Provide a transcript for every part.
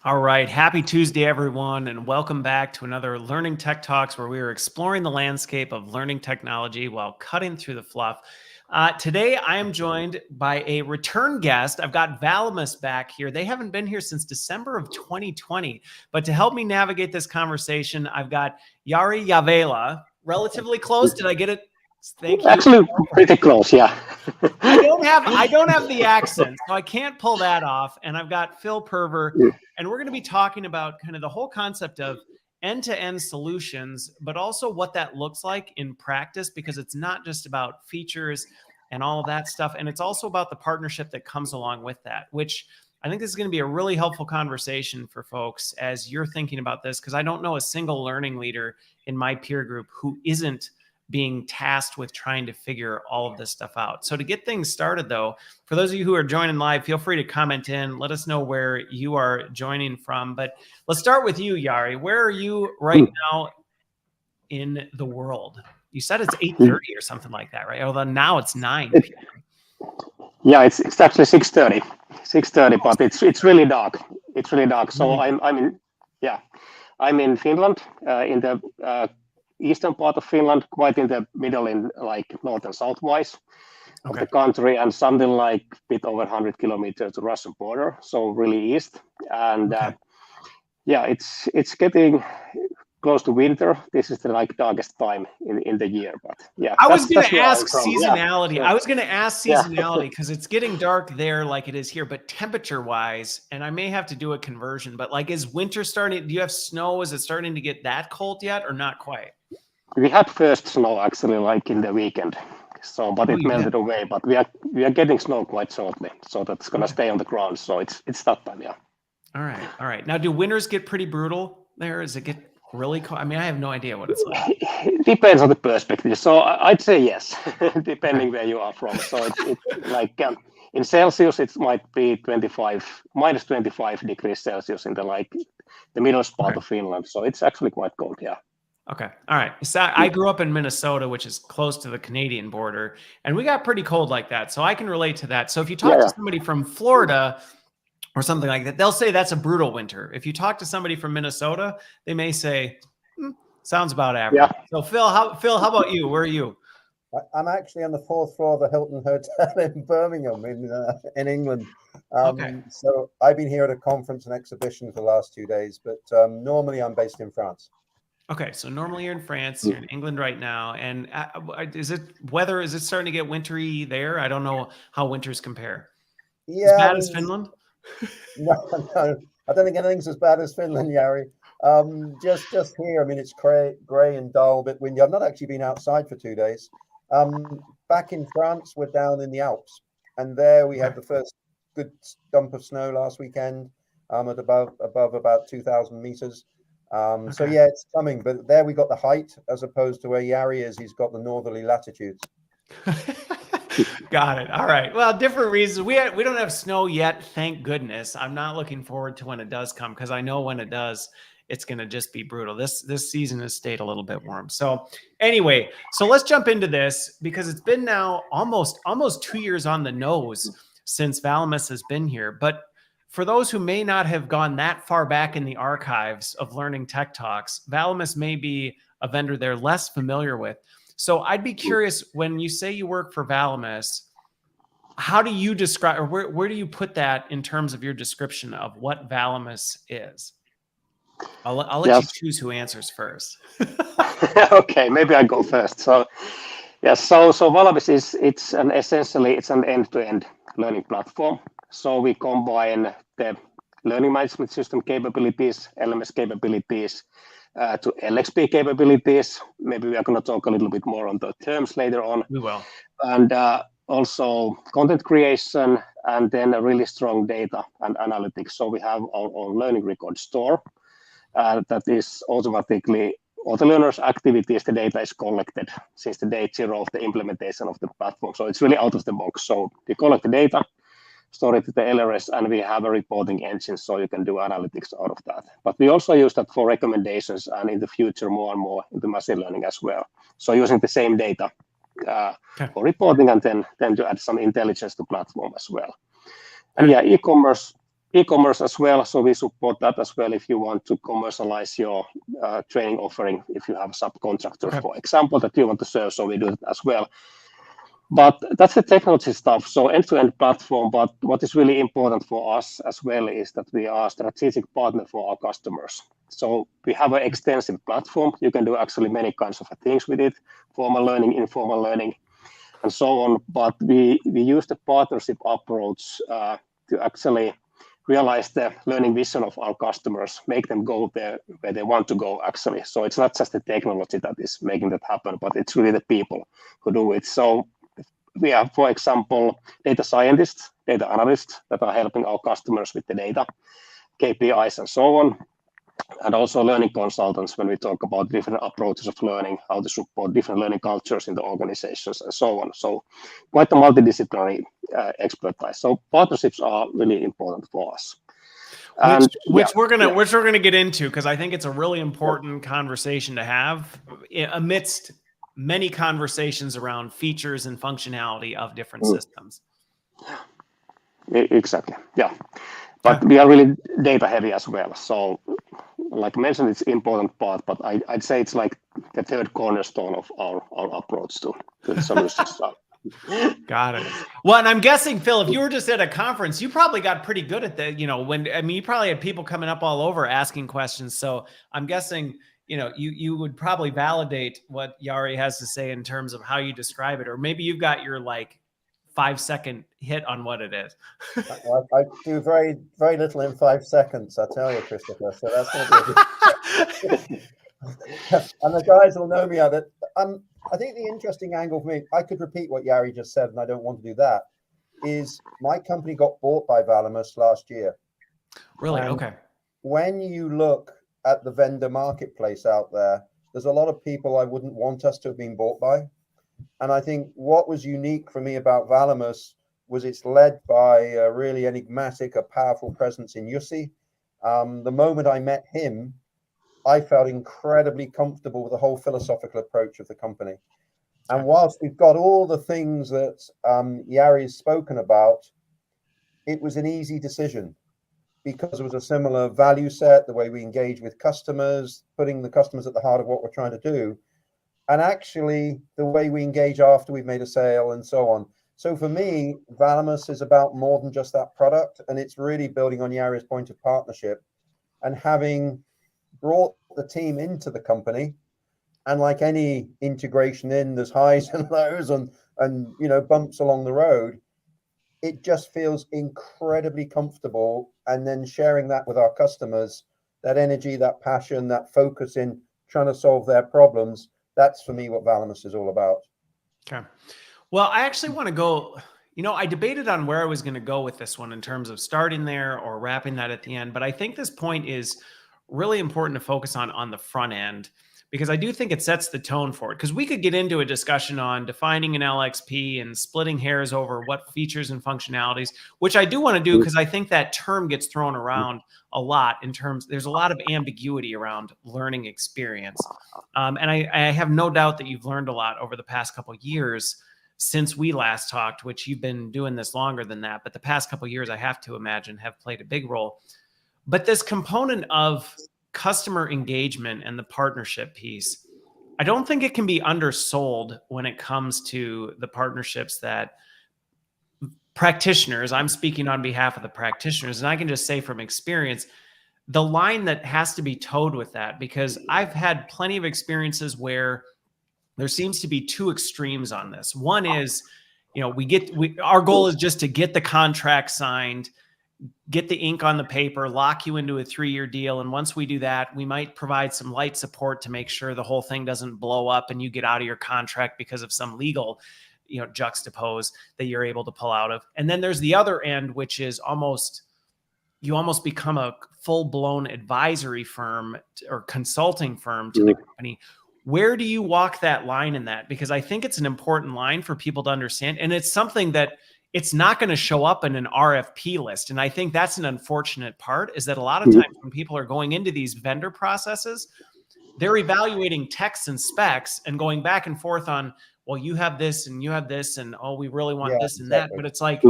All right. Happy Tuesday, everyone, and welcome back to another Learning Tech Talks where we are exploring the landscape of learning technology while cutting through the fluff. Today, I am joined by a return guest. I've got Valamis back here. They haven't been here since December of 2020. But to help me navigate this conversation, I've got Jari Järvelä. Relatively close. Did I get it? Thank you. Actually, pretty close, yeah. I don't have the accent, so I can't pull that off. And I've got Phil Purver, and we're going to be talking about kind of the whole concept of end-to-end solutions, but also what that looks like in practice, because it's not just about features and all of that stuff. And it's also about the partnership that comes along with that, which I think this is going to be a really helpful conversation for folks as you're thinking about this, because I don't know a single learning leader in my peer group who isn't being tasked with trying to figure all of this stuff out. So to get things started, though, for those of you who are joining live, feel free to comment in. Let us know where you are joining from. But let's start with you, Jari. Where are you right now in the world? You said it's 8:30 or something like that, right? Although now it's 9 p.m. Yeah, it's actually 6:30. 6:30, but it's really dark. It's really dark. So I'm in Finland, in the eastern part of Finland, quite in the middle, in like north and southwise of the country, and something like a bit over 100 kilometers to Russian border, so really east. And it's getting close to winter. This is the like darkest time in the year, but yeah. I was going to ask seasonality. Yeah. I was going to ask seasonality because it's getting dark there like it is here, but temperature wise, and I may have to do a conversion, but like, is winter starting? Do you have snow? Is it starting to get that cold yet or not quite? We had first snow actually like in the weekend. So, but it melted away, but we are getting snow quite shortly. So that's going to stay on the ground. So it's that time. Yeah. All right. Now, do winters get pretty brutal there? Does it get really cold? I mean, I have no idea what it's like. It depends on the perspective. So I'd say yes, depending where you are from. So it's like in Celsius, it might be minus 25 degrees Celsius in the middle part of Finland. So it's actually quite cold. Yeah. Okay. All right. So I grew up in Minnesota, which is close to the Canadian border, and we got pretty cold like that. So I can relate to that. So if you talk to somebody from Florida or something like that, they'll say that's a brutal winter. If you talk to somebody from Minnesota, they may say, sounds about average. Yeah. So Phil, how about you? Where are you? I'm actually on the 4th floor of the Hilton Hotel in Birmingham in England. So I've been here at a conference and exhibition for the last 2 days, but normally I'm based in France. Okay, so normally you're in France, you're in England right now, and is it starting to get wintry there? I don't know how winters compare. Yeah, as bad as Finland? No, I don't think anything's as bad as Finland, Jari. Just here, I mean, it's grey and dull, a bit windy. I've not actually been outside for 2 days. Back in France, we're down in the Alps, and there we had the first good dump of snow last weekend at above about 2,000 meters. So yeah, it's coming, but there we got the height as opposed to where Jari is. He's got the northerly latitudes. Got it. All right. Well, different reasons. We don't have snow yet, thank goodness. I'm not looking forward to when it does come because I know when it does, it's going to just be brutal. This season has stayed a little bit warm. So anyway, so let's jump into this because it's been now almost 2 years on the nose since Valamis has been here, but for those who may not have gone that far back in the archives of Learning Tech Talks, Valamis may be a vendor they're less familiar with. So I'd be curious, when you say you work for Valamis, how do you describe, or where do you put that in terms of your description of what Valamis is? I'll let you choose who answers first. Okay, maybe I go first. So yes, so Valamis it's an end-to-end learning platform. So we combine the learning management system capabilities, LMS capabilities, to LXP capabilities. Maybe we are going to talk a little bit more on the terms later on. We will. And also content creation, and then a really strong data and analytics. So we have our own learning record store that is automatically, all the learners' activities, the data is collected since the day zero of the implementation of the platform. So it's really out of the box. So we collect the data, store it to the LRS, and we have a reporting engine so you can do analytics out of that. But we also use that for recommendations and in the future more and more into machine learning as well. So using the same data for reporting and then to add some intelligence to platform as well. And yeah, e-commerce e-commerce as well. So we support that as well if you want to commercialize your training offering, if you have a subcontractor, for example, that you want to serve. So we do that as well. But that's the technology stuff. So end-to-end platform. But what is really important for us as well is that we are a strategic partner for our customers. So we have an extensive platform. You can do actually many kinds of things with it, formal learning, informal learning, and so on. But we use the partnership approach to actually realize the learning vision of our customers, make them go there where they want to go, actually. So it's not just the technology that is making that happen, but it's really the people who do it. So we have, for example, data scientists, data analysts that are helping our customers with the data, KPIs, and so on. And also learning consultants when we talk about different approaches of learning, how to support different learning cultures in the organizations, and so on. So quite a multidisciplinary expertise. So partnerships are really important for us. Which we're gonna get into, because I think it's a really important conversation to have amidst many conversations around features and functionality of different systems. Exactly. Yeah. But we are really data heavy as well. So like I mentioned, it's an important part, but I'd say it's like the third cornerstone of our approach to the solutions. Got it. Well, and I'm guessing, Phil, if you were just at a conference, you probably got pretty good at the, you probably had people coming up all over asking questions. So I'm guessing, you would probably validate what Jari has to say in terms of how you describe it, or maybe you've got your 5-second hit on what it is. I do very, very little in 5 seconds, I tell you, Christopher. So that's going to be and the guys will know me at it. I think the interesting angle for me, I could repeat what Jari just said, and I don't want to do that, is my company got bought by Valamis last year. Really? And okay. When you look at the vendor marketplace out there, there's a lot of people I wouldn't want us to have been bought by. And I think what was unique for me about Valamis was it's led by a really enigmatic, a powerful presence in Jussi. The moment I met him, I felt incredibly comfortable with the whole philosophical approach of the company. And whilst we've got all the things that Jari has spoken about, it was an easy decision because it was a similar value set, the way we engage with customers, putting the customers at the heart of what we're trying to do, and actually the way we engage after we've made a sale and so on. So for me, Valamis is about more than just that product, and it's really building on Jari's point of partnership and having brought the team into the company. And like any integration there's highs and lows and bumps along the road. It just feels incredibly comfortable. And then sharing that with our customers, that energy, that passion, that focus in trying to solve their problems, that's for me what Valamis is all about. Okay. Well, I actually want to go, I debated on where I was going to go with this one in terms of starting there or wrapping that at the end. But I think this point is really important to focus on the front end, because I do think it sets the tone for it. Because we could get into a discussion on defining an LXP and splitting hairs over what features and functionalities, which I do want to do because I think that term gets thrown around a lot in terms, there's a lot of ambiguity around learning experience. And I have no doubt that you've learned a lot over the past couple of years since we last talked, which you've been doing this longer than that. But the past couple of years, I have to imagine, have played a big role. But this component of customer engagement and the partnership piece, I don't think it can be undersold when it comes to the partnerships that practitioners, I'm speaking on behalf of the practitioners, and I can just say from experience, the line that has to be towed with that, because I've had plenty of experiences where there seems to be two extremes on this. One is, our goal is just to get the contract signed, get the ink on the paper, lock you into a 3-year deal. And once we do that, we might provide some light support to make sure the whole thing doesn't blow up and you get out of your contract because of some legal, juxtapose that you're able to pull out of. And then there's the other end, which is you almost become a full-blown advisory firm or consulting firm to the company. Where do you walk that line in that? Because I think it's an important line for people to understand. And it's something that it's not going to show up in an RFP list. And I think that's an unfortunate part, is that a lot of times when people are going into these vendor processes, they're evaluating texts and specs and going back and forth on, well, you have this and you have this, and oh, we really want this and that. But it's like,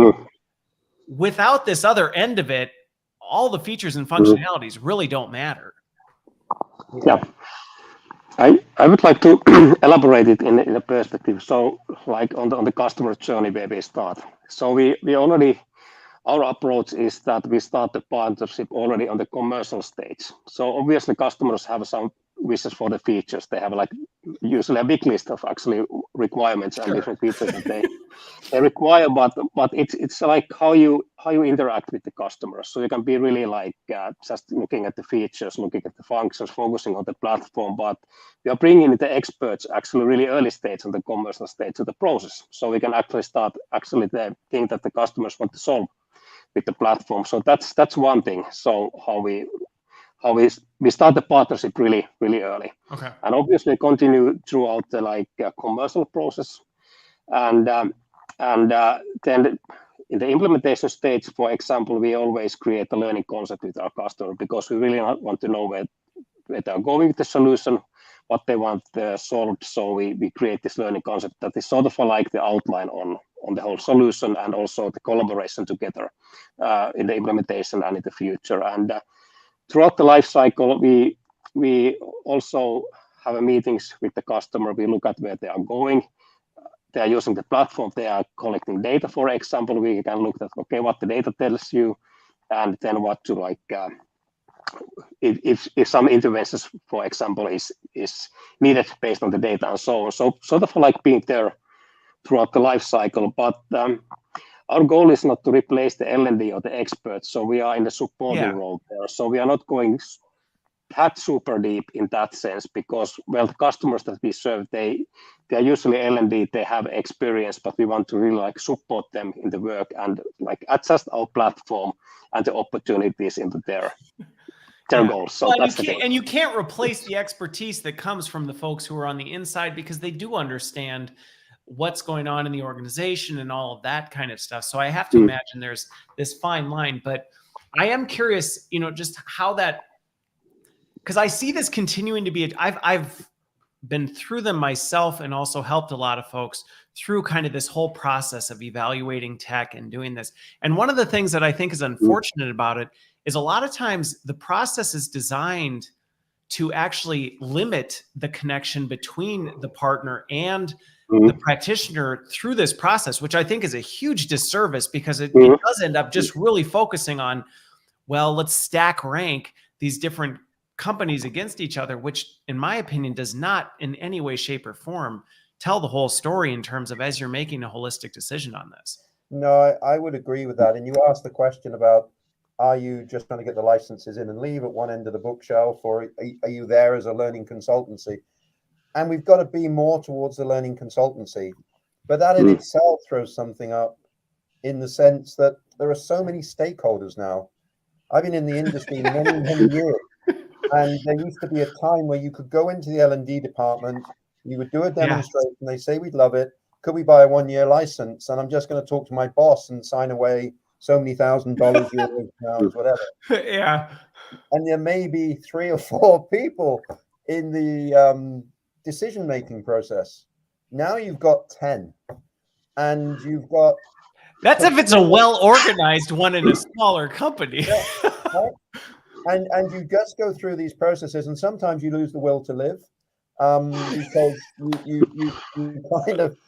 without this other end of it, all the features and functionalities really don't matter. Yeah. I would like to elaborate it in a perspective. So like on the customer journey where we start. So we already, our approach is that we start the partnership already on the commercial stage. So obviously customers have some wishes for the features. They have like usually a big list of actually requirements and different features that they require, but it's like how you interact with the customers. So you can be really like just looking at the features, looking at the functions, focusing on the platform, but we are bringing the experts actually really early stage on the commercial stage of the process. So we can actually start the thing that the customers want to solve with the platform. So that's one thing. So how we start the partnership really early, okay, and obviously continue throughout the commercial process, and then in the implementation stage, for example, we always create a learning concept with our customer because we really want to know where they are going with the solution, what they want solved. So we create this learning concept that is sort of like the outline on the whole solution and also the collaboration together in the implementation and in the future. And throughout the life cycle, we also have meetings with the customer. We look at where they are going. They are using the platform. They are collecting data, for example. We can look at, okay, what the data tells you, and then what to if some interventions, for example, is needed based on the data and so on. So sort of like being there throughout the life cycle. But our goal is not to replace the L&D or the experts. So we are in the supporting role there. So we are not going that super deep in that sense because, well, the customers that we serve, they are usually L&D, they have experience, but we want to really support them in the work and adjust our platform and the opportunities into their goals. So well, you can't replace the expertise that comes from the folks who are on the inside because they do understand what's going on in the organization and all of that kind of stuff. So I have to imagine there's this fine line, but I am curious, just how that, because I see this continuing to be, I've been through them myself and also helped a lot of folks through kind of this whole process of evaluating tech and doing this. And one of the things that I think is unfortunate about it is a lot of times the process is designed to actually limit the connection between the partner and the practitioner through this process, which I think is a huge disservice because it does end up just really focusing on, well, let's stack rank these different companies against each other, which in my opinion does not in any way, shape, or form tell the whole story in terms of as you're making a holistic decision on this. No, I would agree with that. And you asked the question about, are you just trying to get the licenses in and leave at one end of the bookshelf, or are you there as a learning consultancy? And we've got to be more towards the learning consultancy. But that in itself throws something up in the sense that there are so many stakeholders now. I've been in the industry many years. And there used to be a time where you could go into the L&D department, you would do a demonstration, they say, we'd love it. Could we buy a 1-year license? And I'm just going to talk to my boss and sign away so many $1,000, euros, pounds, whatever. Yeah. And there may be 3 or 4 people in the decision-making process. Now you've got 10. And you've got... That's if it's a well-organized one in a smaller company. Right? And you just go through these processes, and sometimes you lose the will to live because you kind of,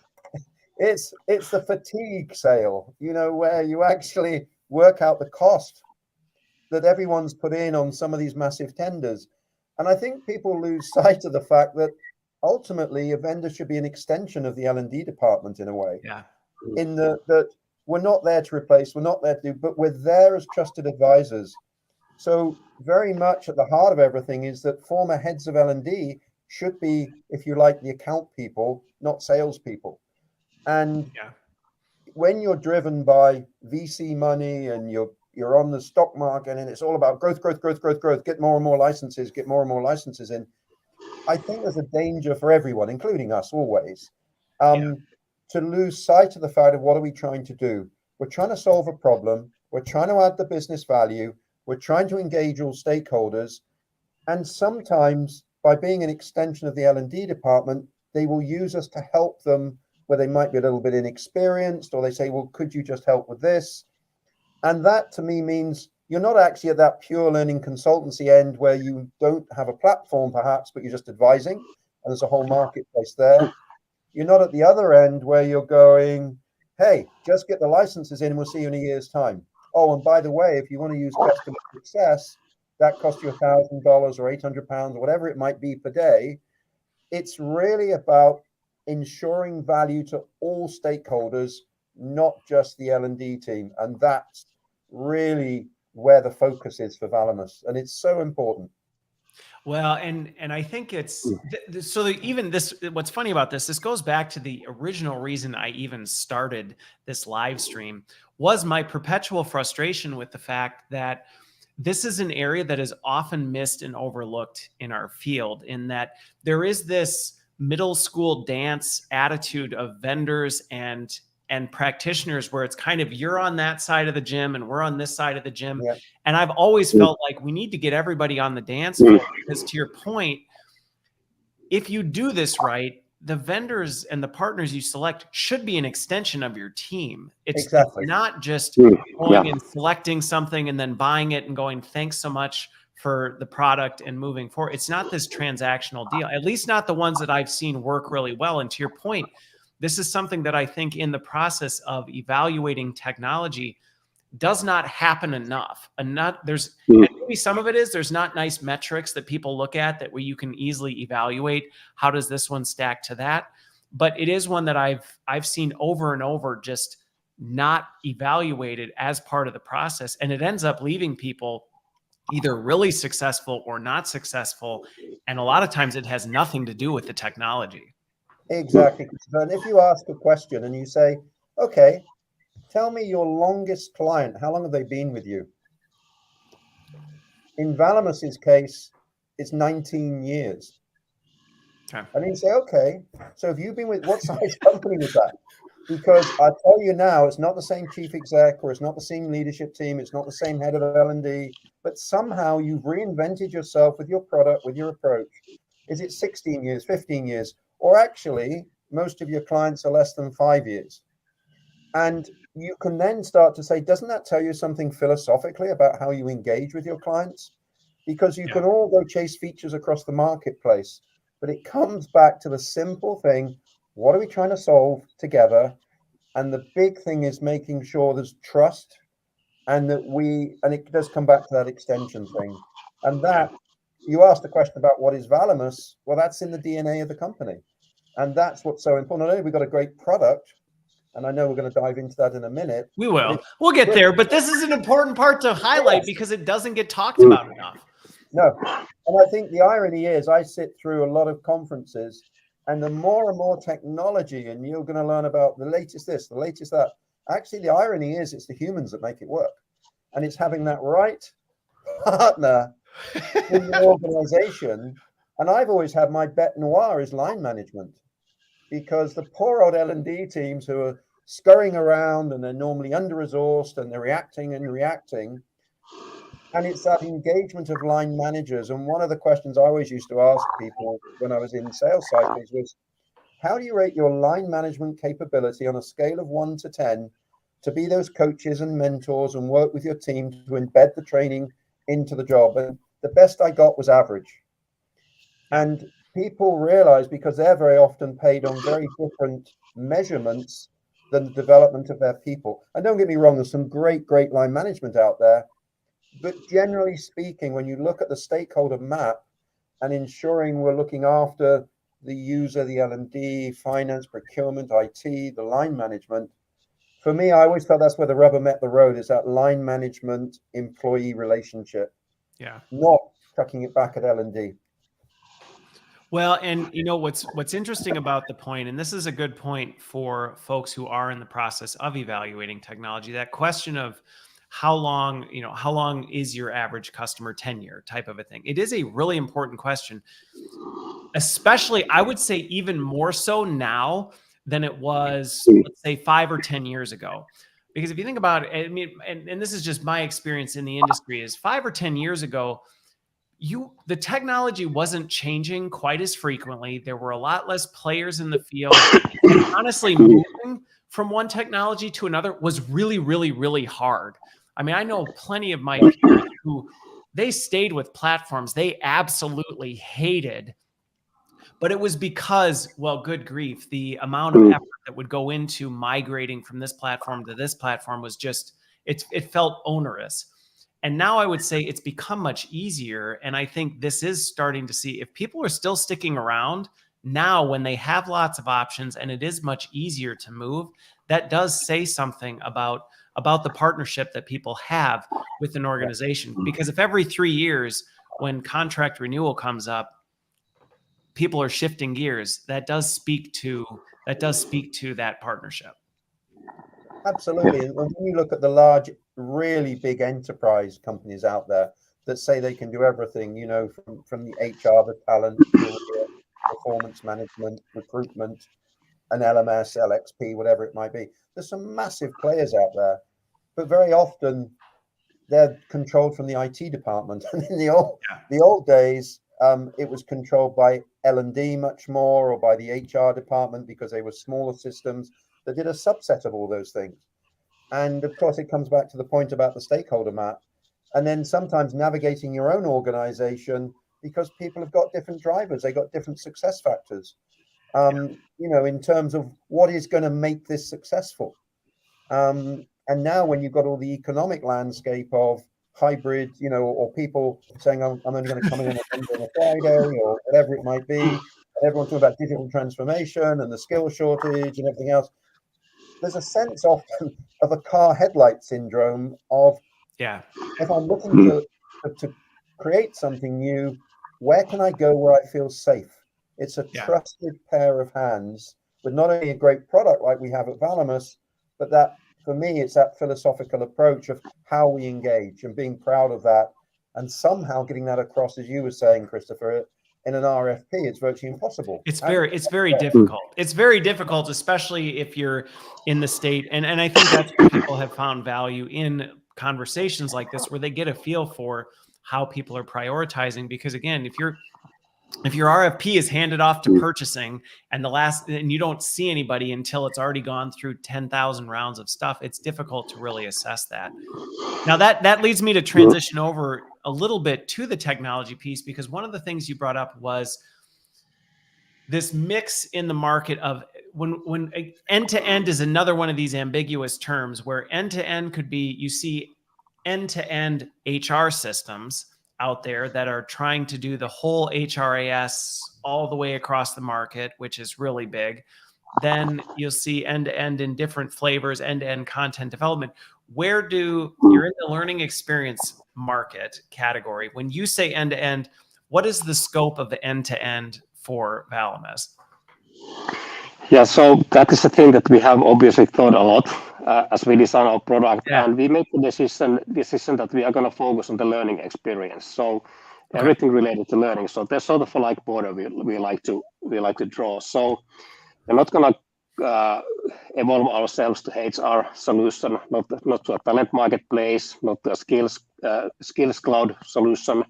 it's the fatigue sale, where you actually work out the cost that everyone's put in on some of these massive tenders. And I think people lose sight of the fact that ultimately a vendor should be an extension of the L&D department in a way. Yeah. In that we're not there to replace, we're not there to do, but we're there as trusted advisors. So very much at the heart of everything is that former heads of L&D should be, if you like, the account people, not salespeople. And when you're driven by VC money and you're on the stock market and it's all about growth, get more and more licenses, in, I think there's a danger for everyone, including us always, to lose sight of the fact of what are we trying to do. We're trying to solve a problem. We're trying to add the business value. We're trying to engage all stakeholders, and sometimes by being an extension of the L&D department, they will use us to help them where they might be a little bit inexperienced, or they say, well, could you just help with this? And that to me means you're not actually at that pure learning consultancy end where you don't have a platform perhaps, but you're just advising and there's a whole marketplace there. You're not at the other end where you're going, hey, just get the licenses in and we'll see you in a year's time. Oh, and by the way, if you want to use customer success, that costs you $1,000 or £800 or whatever it might be per day. It's really about ensuring value to all stakeholders, not just the L&D team. And that's really where the focus is for Valamis. And it's so important. Well, and I think it's so even this, what's funny about this goes back to the original reason I even started this live stream, was my perpetual frustration with the fact that this is an area that is often missed and overlooked in our field, in that there is this middle school dance attitude of vendors and practitioners where it's kind of, you're on that side of the gym and we're on this side of the gym. Yeah. And I've always felt like we need to get everybody on the dance floor, because to your point, if you do this right, the vendors and the partners you select should be an extension of your team. It's not just going and selecting something and then buying it and going, thanks so much for the product and moving forward. It's not this transactional deal, at least not the ones that I've seen work really well. And to your point, this is something that I think in the process of evaluating technology does not happen enough. And maybe some of it is there's not nice metrics that people look at that where you can easily evaluate how does this one stack to that. But it is one that I've seen over and over just not evaluated as part of the process. And it ends up leaving people either really successful or not successful. And a lot of times it has nothing to do with the technology. Exactly. And if you ask a question and you say, okay, tell me your longest client, how long have they been with you? In Valamis's case, it's 19 years. Okay. And you say, okay, so if you've been with, what size company was that? Because I tell you now, it's not the same chief exec, or it's not the same leadership team, it's not the same head of L&D, but somehow you've reinvented yourself with your product, with your approach. Is it 16 years, 15 years? Or actually, most of your clients are less than 5 years. And you can then start to say, doesn't that tell you something philosophically about how you engage with your clients? Because you can all go chase features across the marketplace, but it comes back to the simple thing, what are we trying to solve together? And the big thing is making sure there's trust, and that and it does come back to that extension thing. And that, you asked the question about what is Valamis, well, that's in the DNA of the company. And that's what's so important. Not only we've got a great product, and I know we're going to dive into that in a minute. We will. We'll get there, but this is an important part to highlight because it doesn't get talked about enough. No. And I think the irony is I sit through a lot of conferences, and the more and more technology, and you're going to learn about the latest this, the latest that. Actually, the irony is it's the humans that make it work. And it's having that right partner in the organization. And I've always had my bête noire is line management, because the poor old L&D teams who are scurrying around and they're normally under-resourced and they're reacting. And it's that engagement of line managers. And one of the questions I always used to ask people when I was in sales cycles was, how do you rate your line management capability on a scale of 1 to 10 to be those coaches and mentors and work with your team to embed the training into the job? And the best I got was average. And people realize, because they're very often paid on very different measurements than the development of their people. And don't get me wrong, there's some great line management out there. But generally speaking, when you look at the stakeholder map and ensuring we're looking after the user, the L&D, finance, procurement, IT, the line management, for me, I always felt that's where the rubber met the road, is that line management employee relationship. Yeah. Not chucking it back at L&D. Well, and you know, what's interesting about the point, and this is a good point for folks who are in the process of evaluating technology, that question of how long is your average customer tenure type of a thing. It is a really important question, especially I would say even more so now than it was, let's say 5 or 10 years ago. Because if you think about it, I mean, and this is just my experience in the industry, is 5 or 10 years ago, the technology wasn't changing quite as frequently. There were a lot less players in the field. And honestly, moving from one technology to another was really, really, really hard. I mean, I know plenty of my peers who they stayed with platforms they absolutely hated, but it was because, well, good grief, the amount of effort that would go into migrating from this platform to this platform was just, it felt onerous. And now I would say it's become much easier. And I think this is starting to see, if people are still sticking around now when they have lots of options and it is much easier to move, that does say something about the partnership that people have with an organization. Because if every 3 years when contract renewal comes up, people are shifting gears, that does speak to that partnership. Absolutely. And when you look at the large, really big enterprise companies out there that say they can do everything, you know, from the HR, the talent, performance management, recruitment, an LMS, LXP, whatever it might be. There's some massive players out there, but very often they're controlled from the IT department. And in the old days, it was controlled by L&D much more, or by the HR department, because they were smaller systems that did a subset of all those things. And of course, it comes back to the point about the stakeholder map, and then sometimes navigating your own organization, because people have got different drivers, they got different success factors, you know, in terms of what is going to make this successful. And now when you've got all the economic landscape of hybrid, you know, or people saying, I'm only going to come in on a Friday, or whatever it might be, and everyone's talking about digital transformation and the skill shortage and everything else, there's a sense often of a car headlight syndrome of, if I'm looking to create something new, where can I go where I feel safe? It's a trusted pair of hands with not only a great product like we have at Valamis, but that, for me, it's that philosophical approach of how we engage and being proud of that, and somehow getting that across, as you were saying, Christopher, in an RFP. It's virtually impossible. It's very difficult. It's very difficult, especially if you're in the state. And I think that's where people have found value in conversations like this, where they get a feel for how people are prioritizing. Because again, if your RFP is handed off to purchasing and you don't see anybody until it's already gone through 10,000 rounds of stuff, it's difficult to really assess that. Now that leads me to transition over a little bit to the technology piece, because one of the things you brought up was this mix in the market of when end-to-end is another one of these ambiguous terms, where end-to-end could be, you see end-to-end HR systems out there that are trying to do the whole HRIS all the way across the market, which is really big. Then you'll see end-to-end in different flavors, end-to-end content development. You're in the learning experience market category. When you say end-to-end, what is the scope of the end-to-end for Valamis? Yeah, so that is the thing that we have obviously thought a lot as we design our product, and we make the decision that we are going to focus on the learning experience. So everything related to learning. So there's sort of a like border we like to draw. So we're not going to evolve ourselves to HR solution, not to a talent marketplace, not to a skills cloud solution,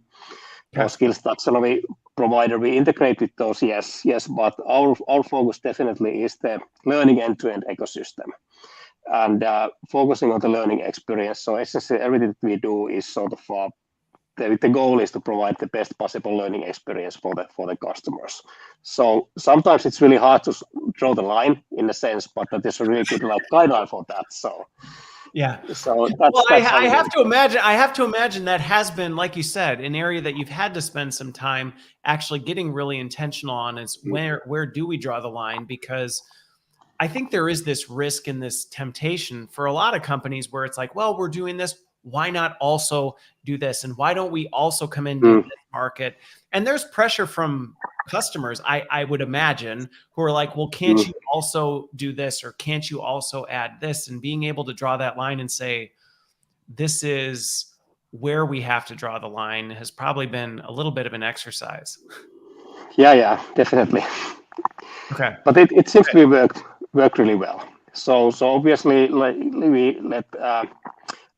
or skills taxonomy provider. We integrate with those, yes, but our focus definitely is the learning end-to-end ecosystem, and focusing on the learning experience. So essentially everything that we do is sort of the goal is to provide the best possible learning experience for the customers. So sometimes it's really hard to draw the line in a sense, but that is a really good guideline for that. So so I have to imagine that has been, like you said, an area that you've had to spend some time actually getting really intentional on, is where do we draw the line? Because I think there is this risk and this temptation for a lot of companies where it's like, well, we're doing this, why not also do this? And why don't we also come into this market? And there's pressure from customers, I would imagine, who are like, well, can't you also do this? Or can't you also add this? And being able to draw that line and say, this is where we have to draw the line, has probably been a little bit of an exercise. Yeah, definitely. Okay. But it seems to be worked really well. So obviously, we let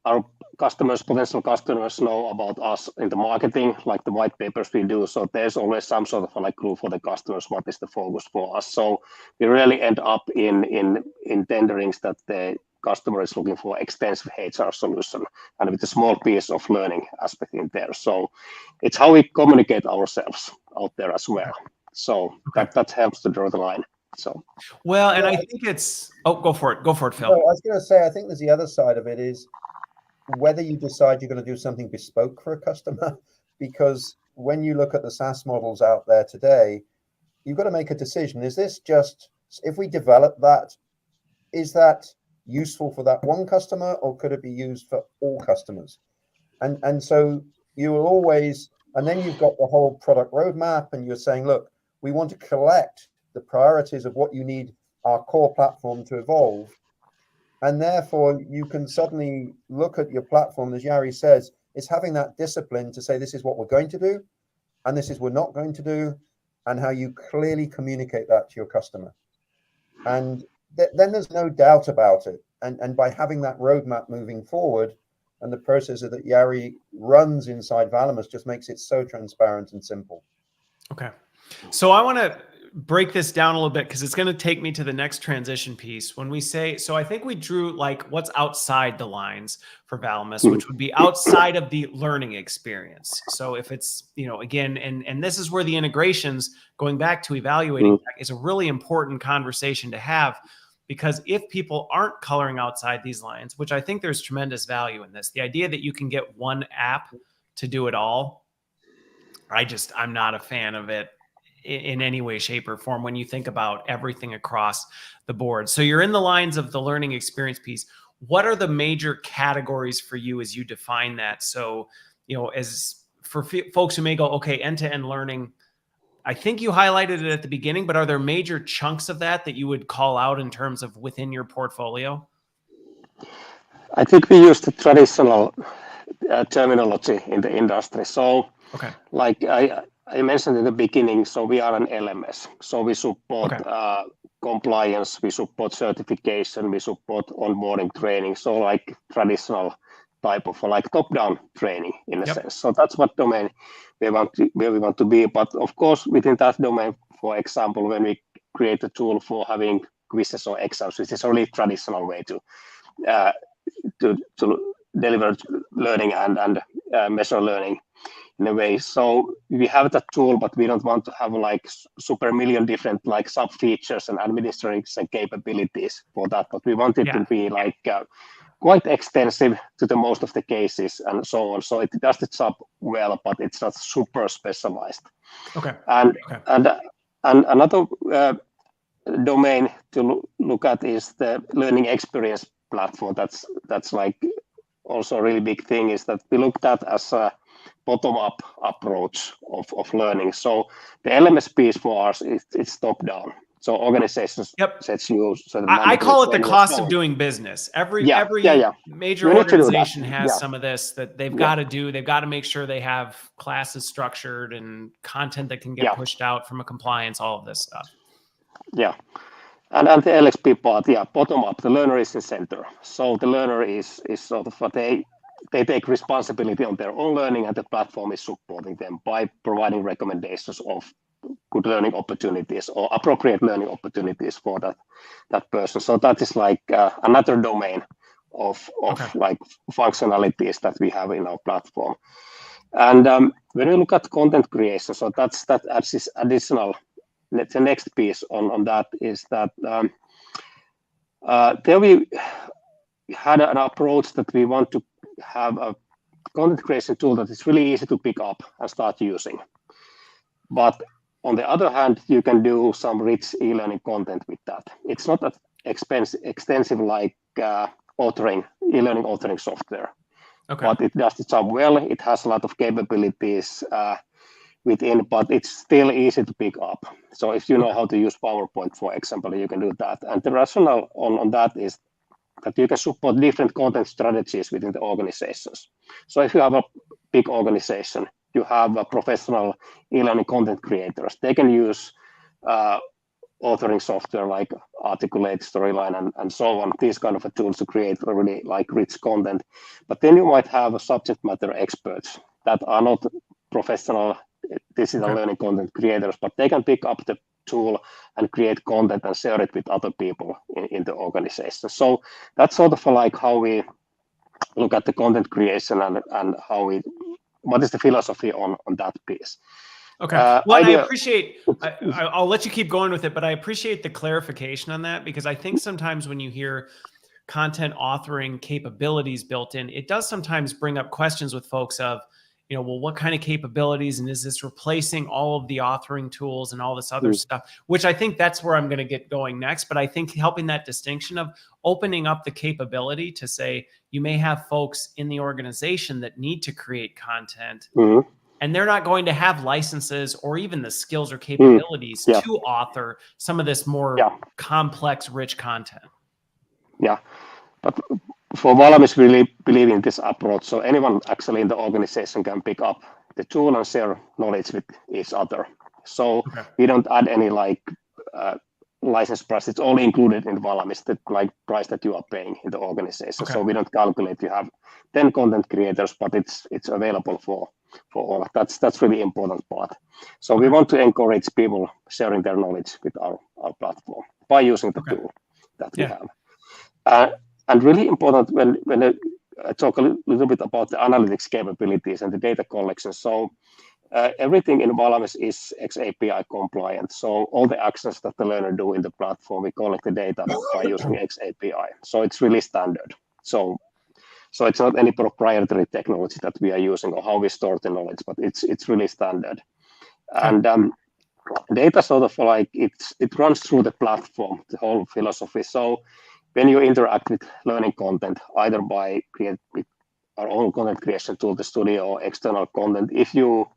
our potential customers know about us in the marketing, like the white papers we do. So there's always some sort of a clue for the customers what is the focus for us. So we really end up in tenderings that the customer is looking for extensive HR solution and with a small piece of learning aspect in there. So it's how we communicate ourselves out there as well. So that helps to draw the line. So well, and I think it's go for it, Phil. No, I was going to say, I think there's the other side of it is whether you decide you're going to do something bespoke for a customer, because when you look at the SaaS models out there today, you've got to make a decision. Is this just, if we develop that, is that useful for that one customer, or could it be used for all customers? And so you will always, and then you've got the whole product roadmap, and you're saying, look, we want to collect the priorities of what you need our core platform to evolve. And therefore, you can suddenly look at your platform, as Jari says, it's having that discipline to say, this is what we're going to do, and this is what we're not going to do, and how you clearly communicate that to your customer. And then there's no doubt about it. And by having that roadmap moving forward, and the processes that Jari runs inside Valamis just makes it so transparent and simple. Okay. So I want to break this down a little bit because it's going to take me to the next transition piece. When we say, so I think we drew like what's outside the lines for Valamis, which would be outside of the learning experience. So if it's, you know, again, and this is where the integrations, going back to evaluating, is a really important conversation to have, because if people aren't coloring outside these lines, which I think there's tremendous value in this, the idea that you can get one app to do it all, I'm not a fan of it in any way, shape, or form when you think about everything across the board. So you're in the lines of the learning experience piece. What are the major categories for you as you define that? So, you know, as for folks who may go, okay, end-to-end learning, I think you highlighted it at the beginning, but are there major chunks of that you would call out in terms of within your portfolio? I think we use the traditional terminology in the industry. So like I mentioned in the beginning, so we are an LMS. So we support compliance, we support certification, we support onboarding training. So like traditional type of like top-down training in a sense. So that's what domain where we want to be. But of course, within that domain, for example, when we create a tool for having quizzes or exams, which is a really traditional way to deliver learning and measure learning in a way. So we have that tool, but we don't want to have like super million different like sub features and administration capabilities for that. But we want it to be like quite extensive to the most of the cases and so on. So it does the job well, but it's not super specialized. And another domain to look at is the learning experience platform. That's like also a really big thing, is that we looked at as a bottom-up approach of learning. So the LMS piece for us it's top-down. So organizations sets you. So I call it the cost of doing business. Every major organization has some of this that they've got to do. They've got to make sure they have classes structured and content that can get pushed out from a compliance, all of this stuff. Yeah. And the LXP part, bottom up, the learner is in center. So the learner is sort of what they take responsibility on their own learning, and the platform is supporting them by providing recommendations of good learning opportunities or appropriate learning opportunities for that person. So that is like another domain of like functionalities that we have in our platform. And when we look at content creation, so that adds this additional. The next piece on that is that there we had an approach that we want to have a content creation tool that is really easy to pick up and start using. But on the other hand, you can do some rich e-learning content with that. It's not that extensive like e-learning authoring software, but it does the job well. It has a lot of capabilities within, but it's still easy to pick up. So if you know how to use PowerPoint, for example, you can do that. And the rationale on that is that you can support different content strategies within the organizations. So if you have a big organization, you have a professional e-learning content creators. They can use authoring software like Articulate, Storyline, and so on, these kind of tools to create really like rich content. But then you might have subject matter experts that are not professional digital learning content creators, but they can pick up the tool and create content and share it with other people in the organization. So that's sort of like how we look at the content creation and what is the philosophy on that piece. Okay. Well, I appreciate, I'll let you keep going with it, but I appreciate the clarification on that, because I think sometimes when you hear content authoring capabilities built in, it does sometimes bring up questions with folks of, well, what kind of capabilities, and is this replacing all of the authoring tools and all this other stuff, which I think that's where I'm going to get going next. But I think helping that distinction of opening up the capability to say, you may have folks in the organization that need to create content, and they're not going to have licenses or even the skills or capabilities to author some of this more complex, rich content. Yeah, but for Valamis, we really believe in this approach. So anyone actually in the organization can pick up the tool and share knowledge with each other. So we don't add any license price. It's all included in Valamis, the price that you are paying in the organization. So we don't calculate. You have 10 content creators, but it's available for all. That's really important part. So we want to encourage people sharing their knowledge with our platform by using the tool that we have. And really important when I talk a little bit about the analytics capabilities and the data collection. So everything in Valamis is XAPI compliant. So all the actions that the learner do in the platform, we collect the data by using XAPI. So it's really standard. So it's not any proprietary technology that we are using or how we store the knowledge, but it's really standard. And data sort of it runs through the platform, the whole philosophy. So when you interact with learning content, either by create with our own content creation tool, the studio, or external content, if you,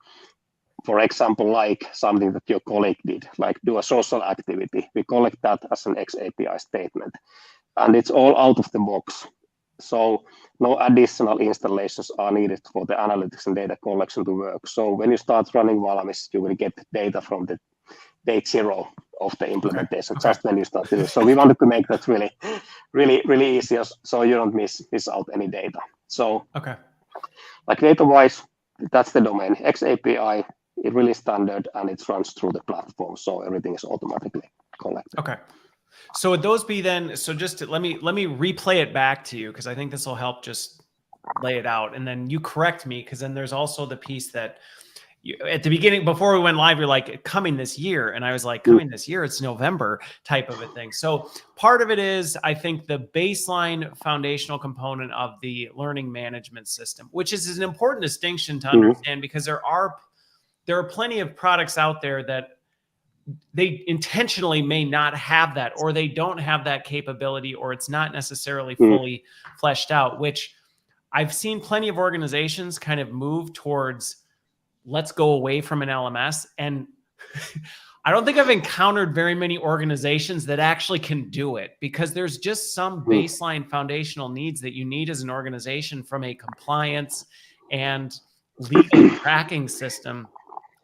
for example, like something that your colleague did, like do a social activity, we collect that as an XAPI statement. And it's all out of the box. So no additional installations are needed for the analytics and data collection to work. So when you start running Valamis, you will get data from the day 0 of the implementation, just when you start to do. So we wanted to make that really easy, so you don't miss out any data. So like data-wise, that's the domain. XAPI, it's really standard, and it runs through the platform, so everything is automatically collected. Okay. So would those be then? So just let me replay it back to you, because I think this will help just lay it out, and then you correct me, because then there's also the piece that at the beginning, before we went live, you're like, coming this year. And I was like, coming this year, it's November type of a thing. So part of it is, I think, the baseline foundational component of the learning management system, which is an important distinction to understand, because there are plenty of products out there that they intentionally may not have that, or they don't have that capability, or it's not necessarily fully fleshed out, which I've seen plenty of organizations kind of move towards, let's go away from an LMS. And I don't think I've encountered very many organizations that actually can do it, because there's just some baseline foundational needs that you need as an organization from a compliance and legal tracking system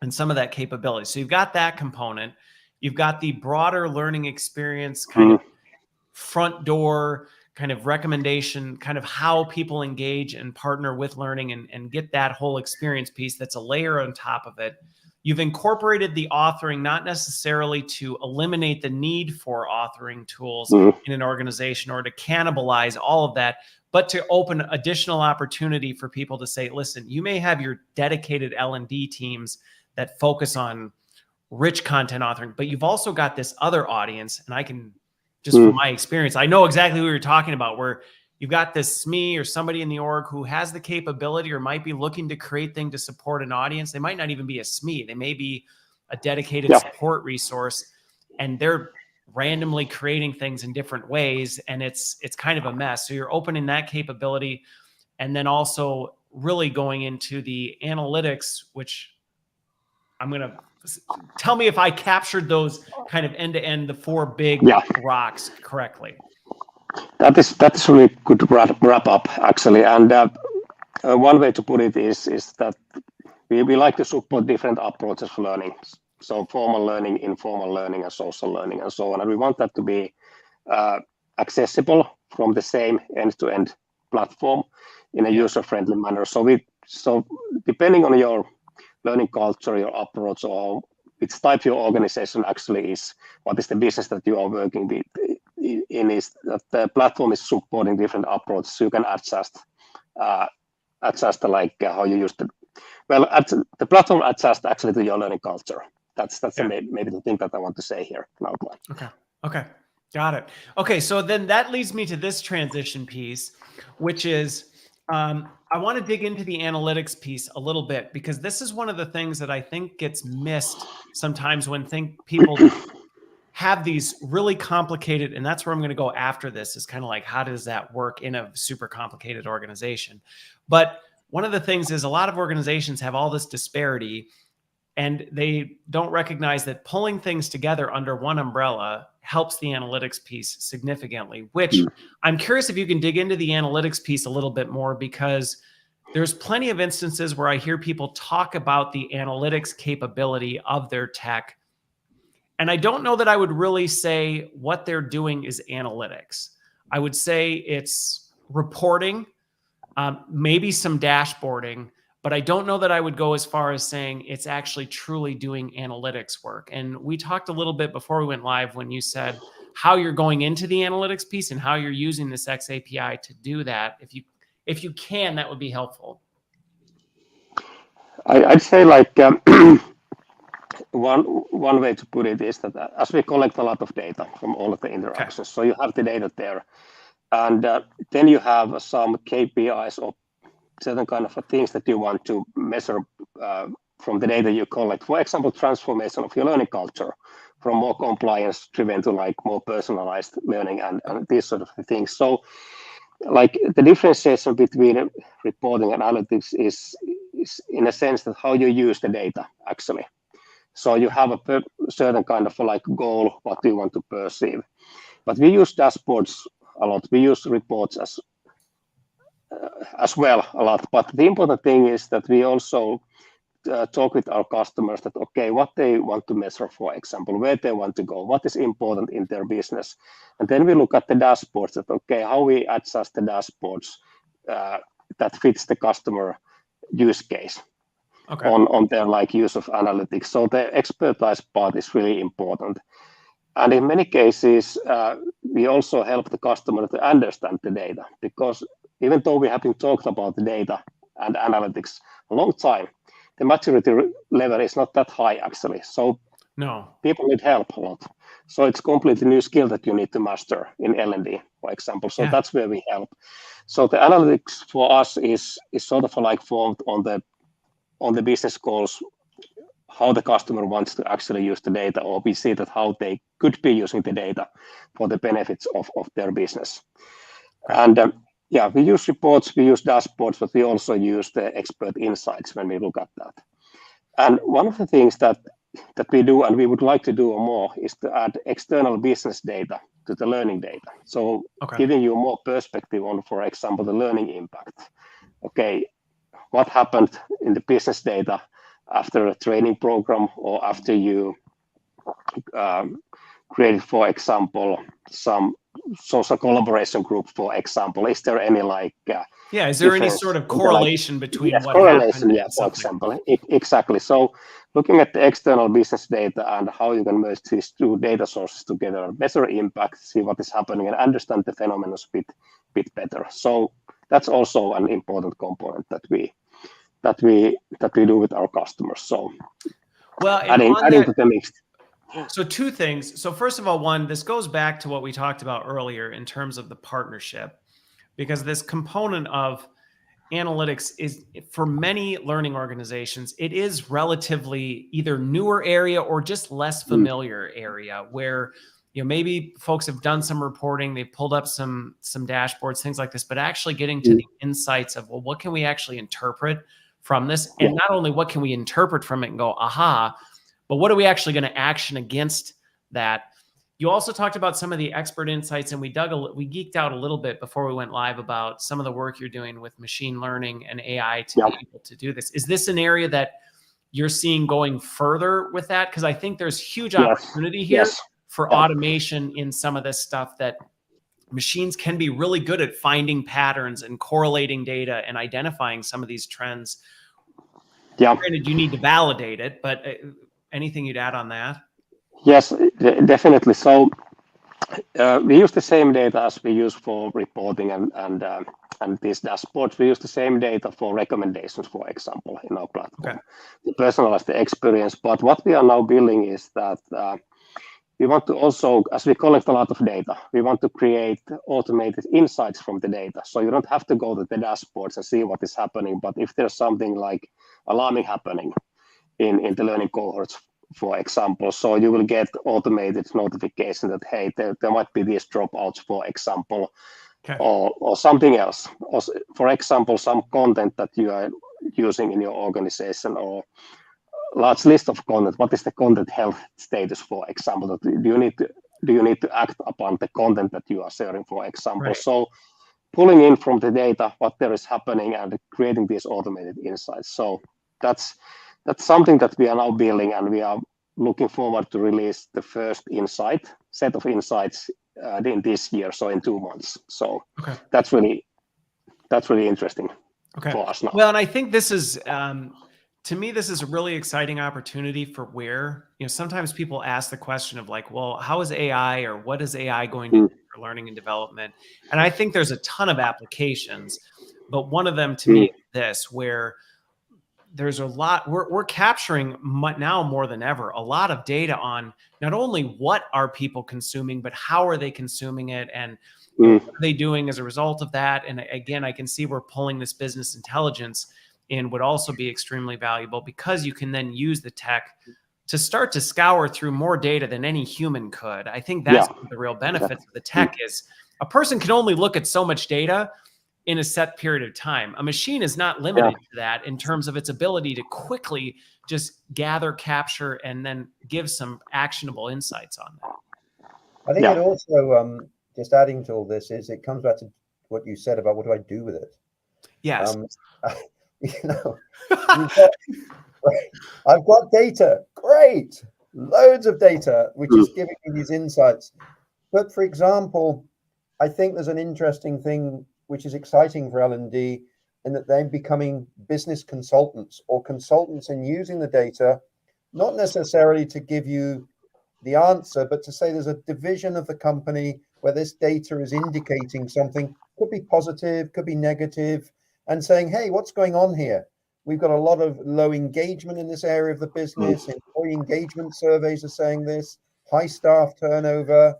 and some of that capability. So you've got that component. You've got the broader learning experience kind of front door kind of recommendation, kind of how people engage and partner with learning and get that whole experience piece that's a layer on top of it. You've incorporated the authoring, not necessarily to eliminate the need for authoring tools in an organization or to cannibalize all of that, but to open additional opportunity for people to say, listen, you may have your dedicated L&D teams that focus on rich content authoring, but you've also got this other audience, and I can, just from my experience, I know exactly who you're talking about, where you've got this SME or somebody in the org who has the capability or might be looking to create things to support an audience. They might not even be a SME. They may be a dedicated support resource, and they're randomly creating things in different ways, and it's kind of a mess. So you're opening that capability, and then also really going into the analytics, which I'm going to tell me if I captured those kind of end-to-end, the 4 big rocks correctly. That's really good to wrap up, actually. And one way to put it is that we like to support different approaches for learning. So formal learning, informal learning, and social learning, and so on. And we want that to be accessible from the same end-to-end platform in a user-friendly manner. So depending on your learning culture, your approach, or which type your organization actually is, what is the business that you are working with in, is that the platform is supporting different approaches, so you can adjust like how you use the, well, the platform adjusts actually to your learning culture. That's maybe the thing that I want to say here in outline. Okay, got it. Okay, so then that leads me to this transition piece, which is I want to dig into the analytics piece a little bit, because this is one of the things that I think gets missed sometimes when people have these really complicated, and that's where I'm going to go after this, is kind of like, how does that work in a super complicated organization? But one of the things is a lot of organizations have all this disparity, and they don't recognize that pulling things together under one umbrella helps the analytics piece significantly, which I'm curious if you can dig into the analytics piece a little bit more, because there's plenty of instances where I hear people talk about the analytics capability of their tech. And I don't know that I would really say what they're doing is analytics. I would say it's reporting, maybe some dashboarding, but I don't know that I would go as far as saying it's actually truly doing analytics work. And we talked a little bit before we went live when you said how you're going into the analytics piece and how you're using this X API to do that. If you can, that would be helpful. I'd say like one way to put it is that as we collect a lot of data from all of the interactions, so you have the data there, and then you have some KPIs or certain kind of things that you want to measure from the data you collect. For example, transformation of your learning culture from more compliance driven to like more personalized learning and these sort of things. So like the differentiation between reporting and analytics is in a sense that how you use the data actually. So you have a certain kind of like goal, what do you want to perceive. But we use dashboards a lot. We use reports as well a lot. But the important thing is that we also talk with our customers that, okay, what they want to measure, for example, where they want to go, what is important in their business. And then we look at the dashboards that, okay, how we adjust the dashboards that fits the customer use case on their like use of analytics. So the expertise part is really important. And in many cases, we also help the customer to understand the data, because even though we have been talking about the data and analytics a long time, the maturity level is not that high actually. So people need help a lot. So it's completely new skill that you need to master in L&D, for example. So that's where we help. So the analytics for us is sort of like formed on the business goals, how the customer wants to actually use the data, or we see that how they could be using the data for the benefits of their business. And we use reports, we use dashboards, but we also use the expert insights when we look at that. And one of the things that we do, and we would like to do more, is to add external business data to the learning data. So giving you more perspective on, for example, the learning impact. Okay, what happened in the business data after a training program, or after you created, for example, some social collaboration group, for example? Is there any like is there any sort of correlation between what correlation, happened for example? Exactly. So looking at the external business data and how you can merge these two data sources together, measure impact, see what is happening, and understand the phenomena a bit better. So that's also an important component that we do with our customers. So adding to the mix. So two things. So first of all, one, this goes back to what we talked about earlier in terms of the partnership, because this component of analytics is, for many learning organizations, it is relatively either newer area or just less familiar area where, maybe folks have done some reporting, they've pulled up some dashboards, things like this, but actually getting to the insights of, well, what can we actually interpret from this? And not only what can we interpret from it and go, aha, but what are we actually going to action against that? You also talked about some of the expert insights, and we geeked out a little bit before we went live about some of the work you're doing with machine learning and AI to be able to do this. Is this an area that you're seeing going further with that? Because I think there's huge opportunity here for automation in some of this stuff, that machines can be really good at finding patterns and correlating data and identifying some of these trends. Granted, you need to validate it, but anything you'd add on that? Yes, definitely. So we use the same data as we use for reporting and these dashboards. We use the same data for recommendations, for example, in our platform. To personalize the experience. But what we are now building is that we want to also, as we collect a lot of data, we want to create automated insights from the data. So you don't have to go to the dashboards and see what is happening. But if there's something like alarming happening in the learning cohorts, for example, so you will get automated notification that, hey, there might be these dropouts, for example, or something else. Or, for example, some content that you are using in your organization, or large list of content. What is the content health status, for example? Do you need to act upon the content that you are sharing, for example? Right. So pulling in from the data what there is happening and creating these automated insights. So that's something that we are now building, and we are looking forward to release the first set of insights in this year, so in 2 months. So that's really interesting for us now. Well, and I think this is to me, this is a really exciting opportunity for where, sometimes people ask the question of like, well, how is AI, or what is AI going to do for learning and development? And I think there's a ton of applications, but one of them to me is this, where there's a lot, we're capturing now more than ever, a lot of data on not only what are people consuming, but how are they consuming it, and what are they doing as a result of that. And again, I can see where pulling this business intelligence in would also be extremely valuable, because you can then use the tech to start to scour through more data than any human could. I think that's the real benefits of the tech is a person can only look at so much data in a set period of time. A machine is not limited to that in terms of its ability to quickly just gather, capture, and then give some actionable insights on that. I think it also, just adding to all this, is it comes back to what you said about what do I do with it? Yes. I've got data, great, loads of data, which is giving me these insights. But for example, I think there's an interesting thing which is exciting for L&D, in that they're becoming business consultants, or consultants in using the data, not necessarily to give you the answer, but to say there's a division of the company where this data is indicating something, could be positive, could be negative, and saying, hey, what's going on here? We've got a lot of low engagement in this area of the business. Employee engagement surveys are saying this, high staff turnover.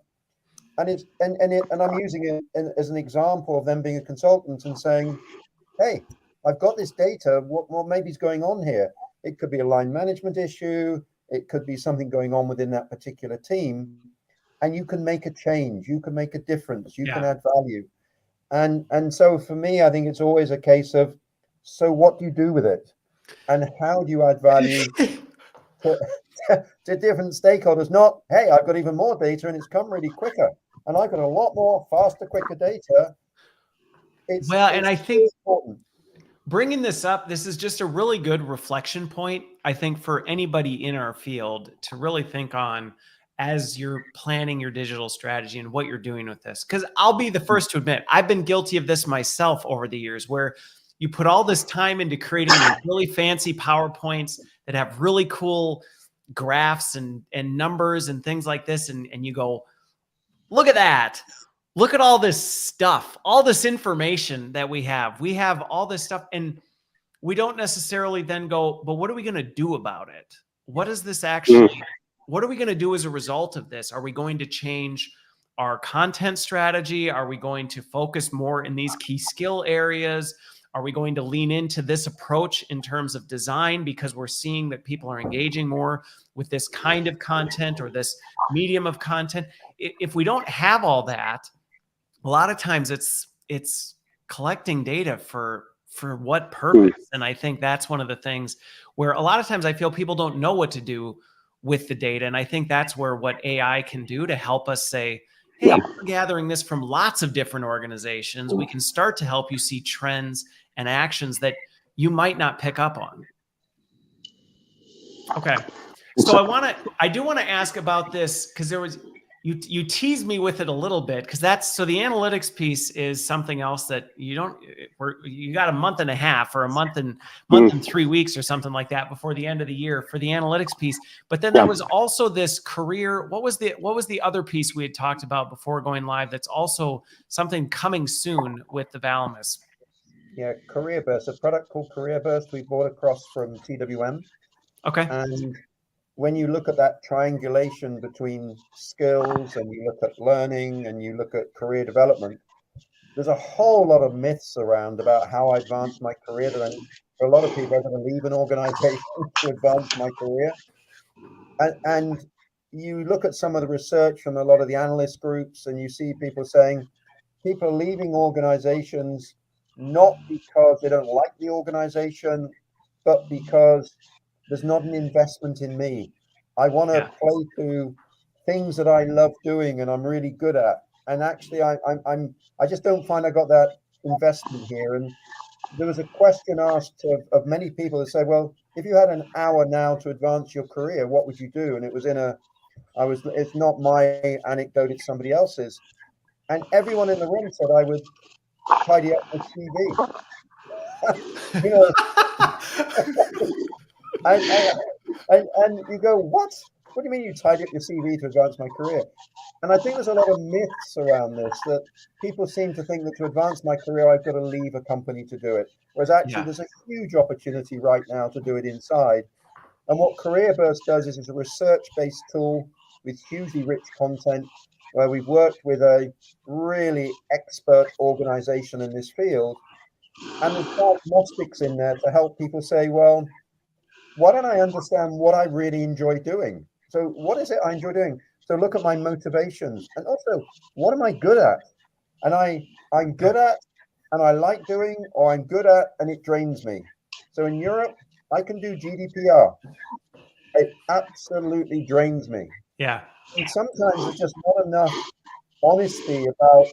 And I'm using it as an example of them being a consultant and saying, hey, I've got this data. What maybe is going on here? It could be a line management issue. It could be something going on within that particular team. And you can make a change. You can make a difference. You can add value. And so for me, I think it's always a case of, so what do you do with it? And how do you add value to different stakeholders? Not, hey, I've got even more data and it's come really quicker. And I've got a lot more faster, quicker data. And I think important. Bringing this up, this is just a really good reflection point, I think, for anybody in our field to really think on as you're planning your digital strategy and what you're doing with this. Because I'll be the first to admit, I've been guilty of this myself over the years, where you put all this time into creating these really fancy PowerPoints that have really cool graphs and numbers and things like this. And you go, look at that. Look at all this stuff, all this information that we have. We have all this stuff, and we don't necessarily then go, but what are we going to do about it? What is this actually? What are we going to do as a result of this? Are we going to change our content strategy? Are we going to focus more in these key skill areas? Are we going to lean into this approach in terms of design because we're seeing that people are engaging more with this kind of content or this medium of content? If we don't have all that, a lot of times it's collecting data for what purpose? And I think that's one of the things where a lot of times I feel people don't know what to do with the data. And I think that's where what AI can do to help us say, hey, we're gathering this from lots of different organizations. We can start to help you see trends and actions that you might not pick up on. Okay. So I do want to ask about this, because you tease me with it a little bit, because so the analytics piece is something else that you got a month and a half or a month and 3 weeks or something like that before the end of the year for the analytics piece. But then there was also this career. What was the other piece we had talked about before going live? That's also something coming soon with the Valamis. Yeah, Career Burst, a product called Career Burst we bought across from TWM. Okay. And when you look at that triangulation between skills and you look at learning and you look at career development, there's a whole lot of myths around about how I advance my career. That for a lot of people, I'm going to leave an organization to advance my career. And you look at some of the research from a lot of the analyst groups and you see people saying people are leaving organizations not because they don't like the organization, but because there's not an investment in me. I want to play to things that I love doing and I'm really good at. And actually, I just don't find I got that investment here. And there was a question asked of many people that say, well, if you had an hour now to advance your career, what would you do? And it was it's not my anecdote, it's somebody else's. And everyone in the room said I would tidy up my CV. You know, and you go, what? What do you mean you tidy up your CV to advance my career? And I think there's a lot of myths around this, that people seem to think that to advance my career, I've got to leave a company to do it. Whereas actually there's a huge opportunity right now to do it inside. And what Career Burst does is it's a research-based tool with hugely rich content, where we've worked with a really expert organization in this field. And there's diagnostics in there to help people say, well, why don't I understand what I really enjoy doing? So what is it I enjoy doing? So look at my motivations, and also what am I good at? And I'm good at and I like doing, or I'm good at and it drains me. So in Europe, I can do GDPR. It absolutely drains me. Yeah. And sometimes there's just not enough honesty about,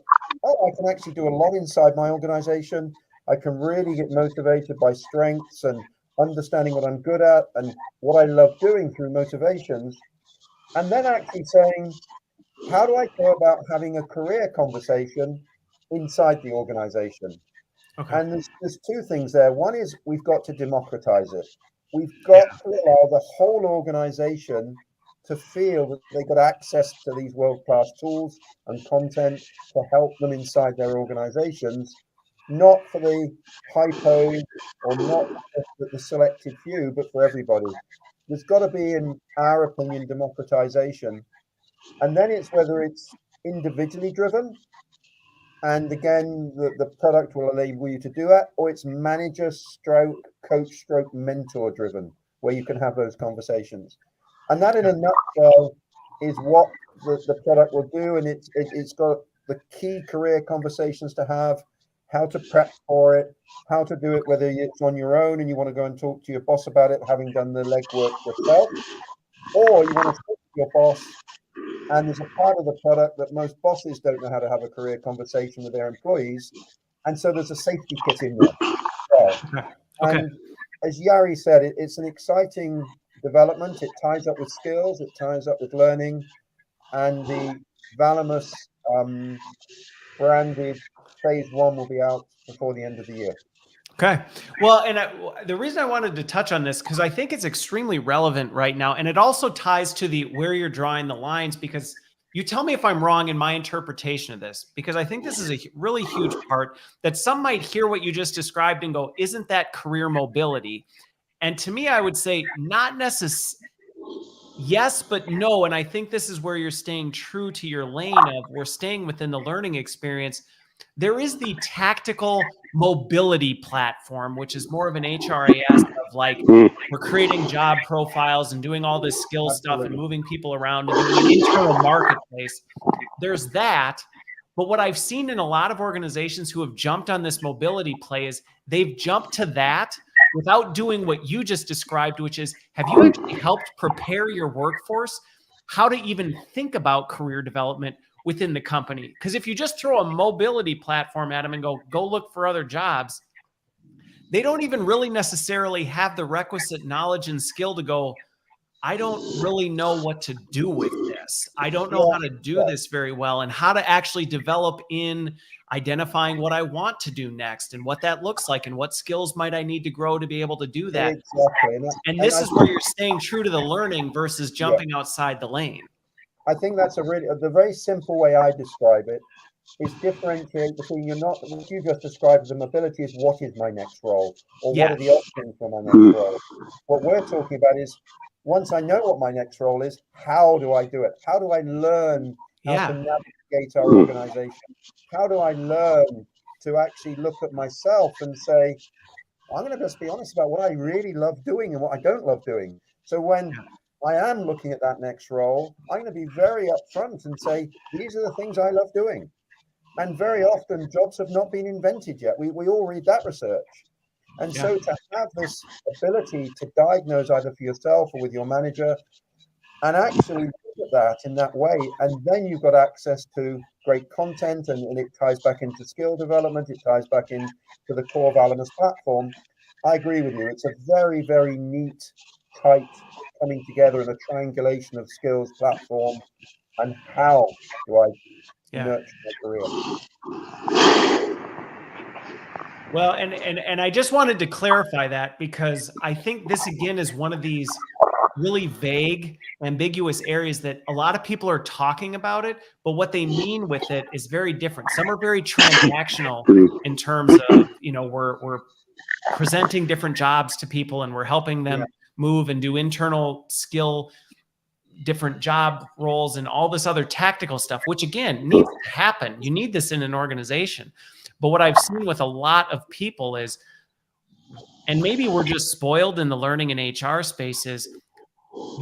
I can actually do a lot inside my organization. I can really get motivated by strengths and understanding what I'm good at and what I love doing through motivations. And then actually saying, how do I go about having a career conversation inside the organization? Okay. And there's two things there. One is we've got to democratize it. We've got to allow the whole organization to feel that they've got access to these world-class tools and content to help them inside their organizations, not for the hypo or not for the selected few, but for everybody. There's got to be, in our opinion, democratization. And then it's whether it's individually driven, and again, the product will enable you to do that, or it's manager stroke, coach stroke, mentor driven, where you can have those conversations. And that in a nutshell is what the product will do. And it's got the key career conversations to have, how to prep for it, how to do it, whether it's on your own and you want to go and talk to your boss about it, having done the legwork yourself, or you want to talk to your boss. And there's a part of the product that most bosses don't know how to have a career conversation with their employees. And so there's a safety kit in there. And as Jari said, it's an exciting development. It ties up with skills, it ties up with learning. And the Valamis branded phase 1 will be out before the end of the year. Okay. Well, and the reason I wanted to touch on this, because I think it's extremely relevant right now. And it also ties to where you're drawing the lines, because you tell me if I'm wrong in my interpretation of this, because I think this is a really huge part that some might hear what you just described and go, isn't that career mobility? And to me, I would say not necessarily. Yes, but no. And I think this is where you're staying true to your lane of we're staying within the learning experience. There is the tactical mobility platform, which is more of an HRIS of like we're creating job profiles and doing all this skill stuff and moving people around and doing an internal marketplace. There's that. But what I've seen in a lot of organizations who have jumped on this mobility play is they've jumped to that without doing what you just described, which is, have you actually helped prepare your workforce how to even think about career development within the company? Because if you just throw a mobility platform at them and go look for other jobs, they don't even really necessarily have the requisite knowledge and skill to go, I don't really know what to do with this. this. I don't know how to do this very well, and how to actually develop in identifying what I want to do next and what that looks like and what skills might I need to grow to be able to do that. Exactly. And this is where you're staying true to the learning versus jumping outside the lane. I think that's the very simple way I describe it is differentiate between what you just described as a mobility is what is my next role, or what are the options for my next role. What we're talking about is once I know what my next role is, how do I do it? How do I learn how to navigate our organization? How do I learn to actually look at myself and say, I'm going to just be honest about what I really love doing and what I don't love doing. So when I am looking at that next role, I'm going to be very upfront and say, these are the things I love doing. And very often jobs have not been invented yet. We all read that research. And so to have this ability to diagnose either for yourself or with your manager and actually look at that in that way, and then you've got access to great content and it ties back into skill development, it ties back into the core Valamis platform. I agree with you. It's a very, very neat, tight coming together in a triangulation of skills platform and how do I nurture my career. Well, and I just wanted to clarify that because I think this again is one of these really vague, ambiguous areas that a lot of people are talking about it, but what they mean with it is very different. Some are very transactional in terms of, we're presenting different jobs to people and we're helping them move and do internal skill, different job roles and all this other tactical stuff, which again needs to happen. You need this in an organization. But what I've seen with a lot of people is, and maybe we're just spoiled in the learning and HR spaces,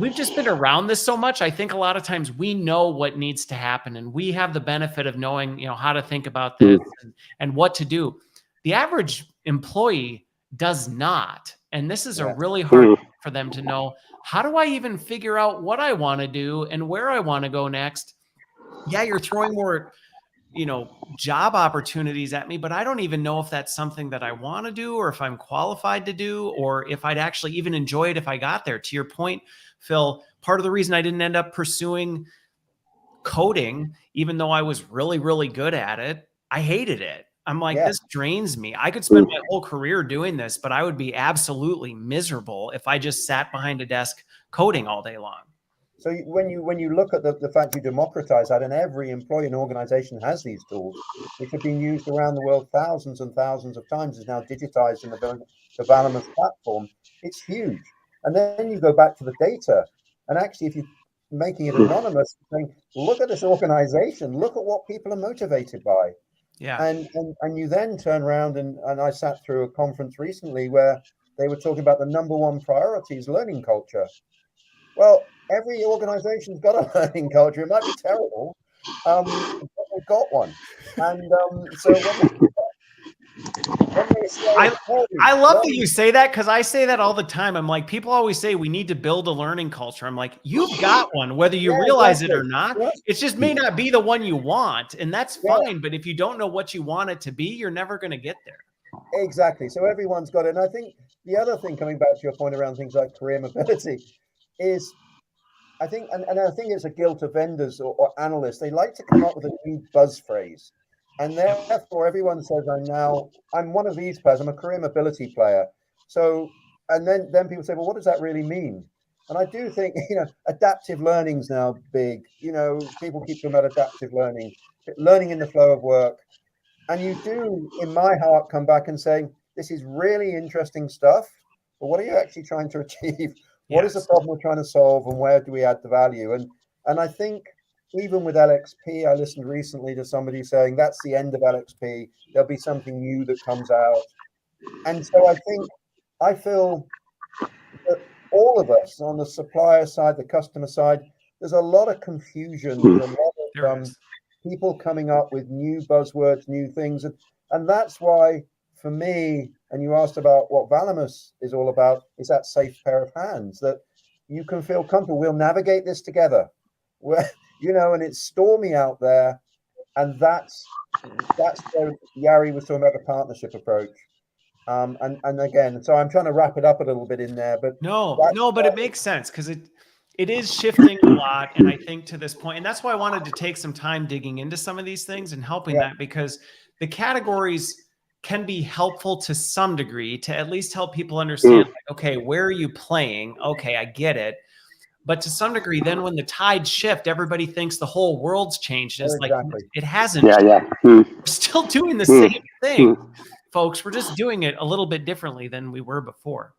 we've just been around this so much. I think a lot of times we know what needs to happen and we have the benefit of knowing, how to think about this and what to do. The average employee does not. And this is a really hard thing for them to know. How do I even figure out what I want to do and where I want to go next? Yeah, you're throwing more, job opportunities at me, but I don't even know if that's something that I want to do or if I'm qualified to do or if I'd actually even enjoy it if I got there. To your point, Phil, part of the reason I didn't end up pursuing coding, even though I was really, really good at it, I hated it. I'm like, this drains me. I could spend my whole career doing this, but I would be absolutely miserable if I just sat behind a desk coding all day long. So when you look at the fact you democratize that, and every employee and organization has these tools, which have been used around the world thousands and thousands of times, is now digitized in the Valamis platform, it's huge. And then you go back to the data, and actually if you're making it anonymous, saying, look at this organization, look at what people are motivated by. Yeah. And you then turn around and I sat through a conference recently where they were talking about the number one priority is learning culture. Well, every organization's got a learning culture. It might be terrible, but they've got one. And so when they say, I love that you say that because I say that all the time. I'm like, people always say we need to build a learning culture. I'm like, you've got one, whether you realize it or not. It just may not be the one you want, and that's fine. But if you don't know what you want it to be, you're never going to get there. Exactly. So everyone's got it. And I think the other thing, coming back to your point around things like career mobility, is I think, and I think it's a guilt of vendors or analysts. They like to come up with a new buzz phrase. And therefore, everyone says, I'm one of these players. I'm a career mobility player. So, and then people say, well, what does that really mean? And I do think, adaptive learning's now big. People keep talking about adaptive learning in the flow of work. And you do, in my heart, come back and say, this is really interesting stuff, but what are you actually trying to achieve? What is the problem we're trying to solve, and where do we add the value? And I think even with LXP, I listened recently to somebody saying that's the end of LXP. There'll be something new that comes out. And so I feel that all of us on the supplier side, the customer side, there's a lot of confusion. There's a lot of people coming up with new buzzwords, new things. And that's why, for me, and you asked about what Valamis is all about, is that safe pair of hands that you can feel comfortable. We'll navigate this together. And it's stormy out there. And that's where Jari was talking about the partnership approach. And again, so I'm trying to wrap it up a little bit in there, but no, but it makes sense because it is shifting a lot. And I think to this point, and that's why I wanted to take some time digging into some of these things and helping that, because the categories can be helpful to some degree to at least help people understand, like, okay, where are you playing? Okay, I get it. But to some degree, then when the tides shift, everybody thinks the whole world's changed. It's like, it hasn't. We're still doing the same thing, folks. We're just doing it a little bit differently than we were before.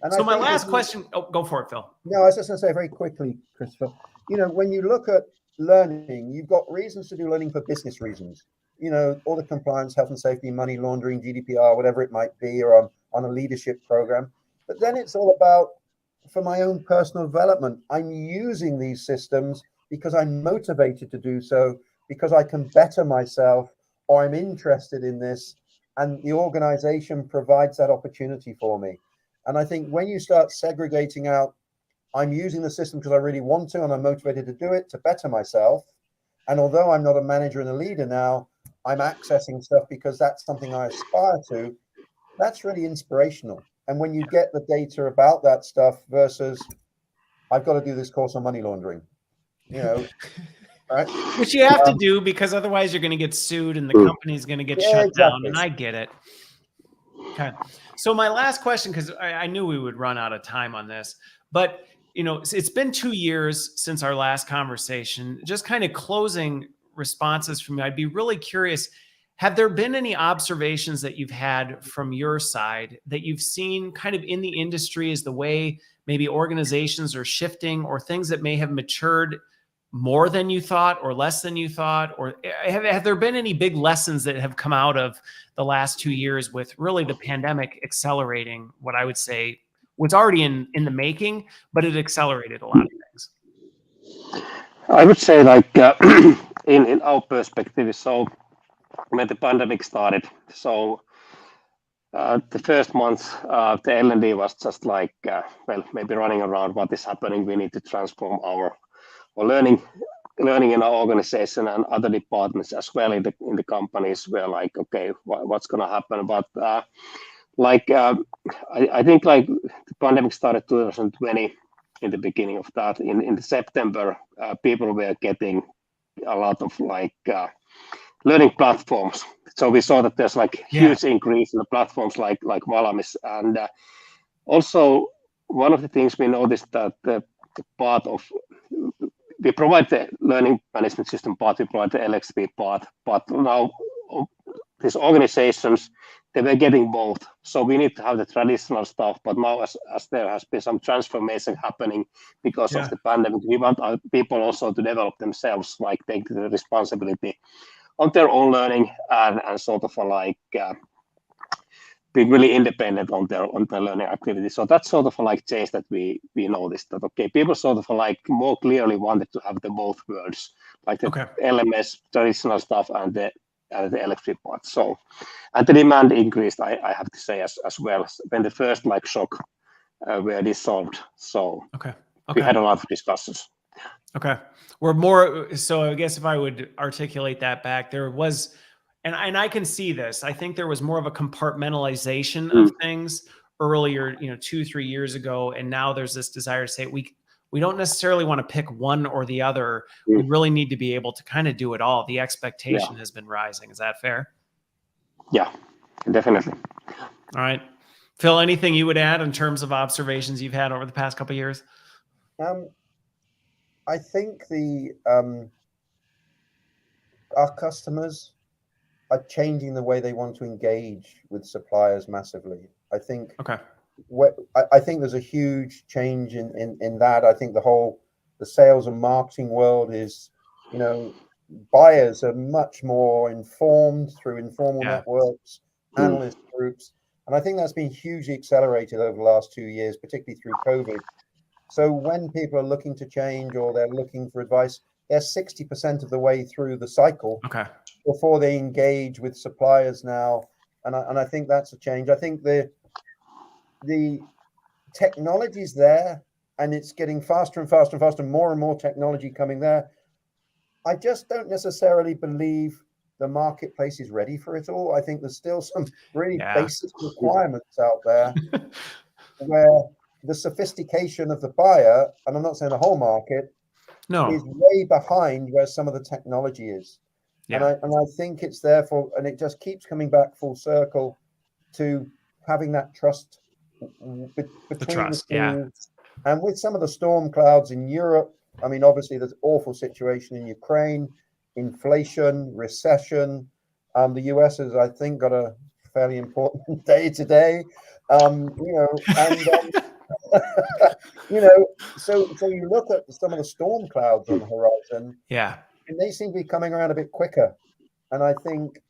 And so my last question, go for it, Phil. No, I was just going to say very quickly, Christopher, you know, when you look at learning, you've got reasons to do learning for business reasons. You know, all the compliance, health and safety, money laundering, GDPR, whatever it might be, or on a leadership program. But then it's all about, for my own personal development, I'm using these systems because I'm motivated to do so, because I can better myself, or I'm interested in this, and the organization provides that opportunity for me. And I think when you start segregating out, I'm using the system because I really want to, and I'm motivated to do it to better myself. And although I'm not a manager and a leader now, I'm accessing stuff because that's something I aspire to. That's really inspirational. And when you get the data about that stuff versus, I've got to do this course on money laundering, you know, right? Which you have to do, because otherwise you're going to get sued and the company's going to get shut down. And I get it. Okay. So my last question, because I knew we would run out of time on this, but you know, it's been 2 years since our last conversation. Just kind of closing responses from you. I'd be really curious. Have there been any observations that you've had from your side that you've seen kind of in the industry as the way maybe organizations are shifting, or things that may have matured more than you thought or less than you thought? Or have there been any big lessons that have come out of the last 2 years with really the pandemic accelerating what I would say was already in the making, but it accelerated a lot of things? I would say, like, in our perspective, so when the pandemic started, so the first month, the L&D was just like, well, maybe running around, what is happening? We need to transform our learning in our organization, and other departments as well in the companies were like, okay, what's going to happen? But I think like the pandemic started 2020 in the beginning of that. In September, people were getting a lot of like learning platforms. So we saw that there's like huge increase in the platforms like Valamis. And also one of the things we noticed that the part of, we provide the learning management system part, we provide the LXP part, but now these organizations, they were getting both. So we need to have the traditional stuff, but now as there has been some transformation happening because of the pandemic, we want our people also to develop themselves, like take the responsibility on their own learning, and sort of like being really independent on their learning activity. So that's sort of like change that we noticed, that okay, people sort of like more clearly wanted to have the both worlds, like the LMS traditional stuff and the LXP part. So, and the demand increased, I have to say, as well, when the first like shock were dissolved. So we had a lot of discussions. Okay. We're more, so I guess if I would articulate that back, there was, and I can see this, I think there was more of a compartmentalization of things earlier, 2-3 years ago. And now there's this desire to say, we don't necessarily want to pick one or the other. We really need to be able to kind of do it all. The expectation has been rising. Is that fair? Yeah, definitely. All right. Phil, anything you would add in terms of observations you've had over the past couple of years? I think our customers are changing the way they want to engage with suppliers massively. I think I think there's a huge change in that. I think the sales and marketing world is, buyers are much more informed through informal networks, analyst groups. And I think that's been hugely accelerated over the last 2 years, particularly through COVID. So when people are looking to change or they're looking for advice, they're 60% of the way through the cycle before they engage with suppliers now. And I think that's a change. I think the technology's there, and it's getting faster and faster and faster, more and more technology coming there. I just don't necessarily believe the marketplace is ready for it all. I think there's still some really basic requirements out there where the sophistication of the buyer, and I'm not saying the whole market, is way behind where some of the technology is. Yeah. And I think it's therefore, and it just keeps coming back full circle to having that trust between the two. And with some of the storm clouds in Europe, I mean, obviously there's awful situation in Ukraine, inflation, recession. The US has, I think, got a fairly important day today. So you look at some of the storm clouds on the horizon, and they seem to be coming around a bit quicker. And I think,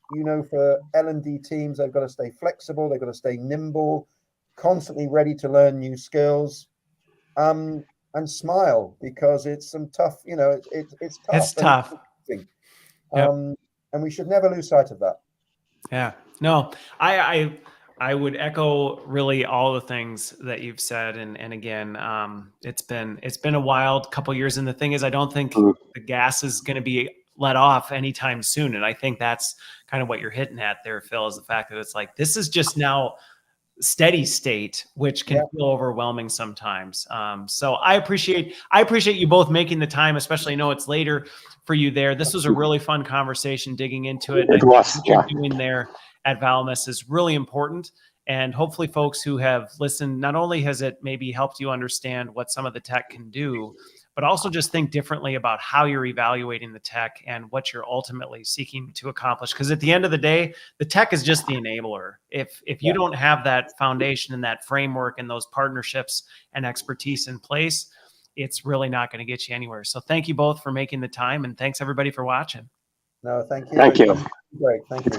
for L&D teams, they've got to stay flexible, they've got to stay nimble, constantly ready to learn new skills, and smile, because it's some tough, it's tough. It's tough. And we should never lose sight of that. Yeah, no, I would echo really all the things that you've said. And again, it's been a wild couple of years. And the thing is, I don't think the gas is going to be let off anytime soon. And I think that's kind of what you're hitting at there, Phil, is the fact that it's like, this is just now steady state, which can feel overwhelming sometimes. So I appreciate you both making the time, especially, it's later for you there. This was a really fun conversation, digging into it. It was, what you're doing there at Valamis is really important. And hopefully folks who have listened, not only has it maybe helped you understand what some of the tech can do, but also just think differently about how you're evaluating the tech and what you're ultimately seeking to accomplish. Because at the end of the day, the tech is just the enabler. If you don't have that foundation and that framework and those partnerships and expertise in place, it's really not going to get you anywhere. So thank you both for making the time, and thanks everybody for watching. No, thank you. Thank you. Great. Thank you.